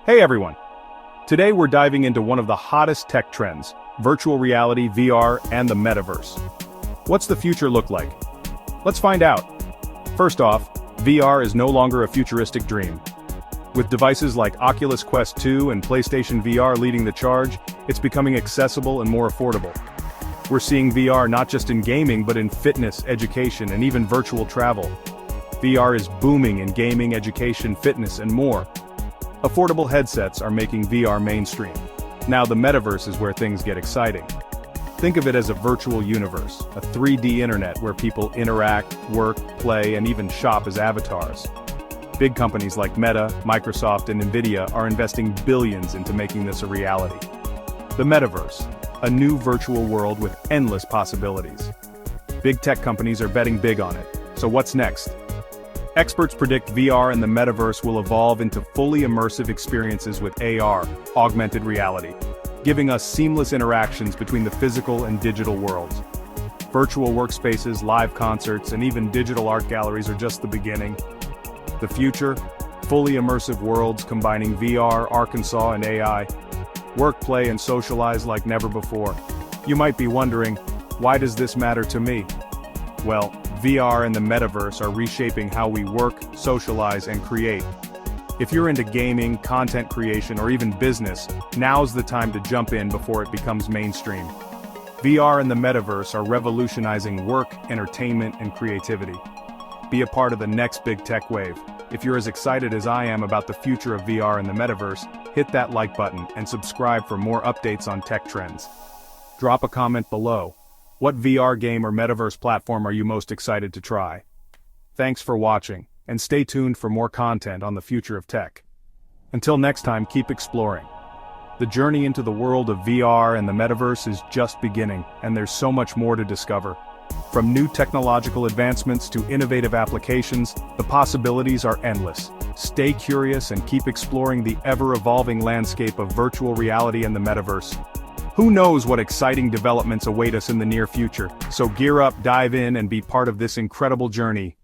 Hey everyone! Today we're diving into one of the hottest tech trends, virtual reality, VR, and the Metaverse. What's the future look like? Let's find out. First off, VR is no longer a futuristic dream. With devices like Oculus Quest 2 and PlayStation VR leading the charge, it's becoming accessible and more affordable. We're seeing VR not just in gaming but in fitness, education, and even virtual travel. VR is booming in gaming, education, fitness, and more. Affordable headsets are making VR mainstream. Now the Metaverse is where things get exciting. Think of it as a virtual universe, a 3D internet where people interact, work, play, and even shop as avatars. Big companies like Meta, Microsoft, and Nvidia are investing billions into making this a reality. The Metaverse, a new virtual world with endless possibilities. Big tech companies are betting big on it. So what's next? Experts predict VR and the Metaverse will evolve into fully immersive experiences with AR, augmented reality, giving us seamless interactions between the physical and digital worlds. Virtual workspaces, live concerts, and even digital art galleries are just the beginning. The future, fully immersive worlds combining VR, Arkansas, and AI. Work, play, and socialize like never before. You might be wondering, why does this matter to me? Well, VR and the Metaverse are reshaping how we work, socialize, and create. If you're into gaming, content creation, or even business, now's the time to jump in before it becomes mainstream. VR and the Metaverse are revolutionizing work, entertainment, and creativity. Be a part of the next big tech wave. If you're as excited as I am about the future of VR and the Metaverse, hit that like button and subscribe for more updates on tech trends. Drop a comment below. What VR game or Metaverse platform are you most excited to try? Thanks for watching, and stay tuned for more content on the future of tech. Until next time, keep exploring. The journey into the world of VR and the Metaverse is just beginning, and there's so much more to discover. From new technological advancements to innovative applications, the possibilities are endless. Stay curious and keep exploring the ever-evolving landscape of virtual reality and the Metaverse. Who knows what exciting developments await us in the near future, so gear up, dive in, and be part of this incredible journey.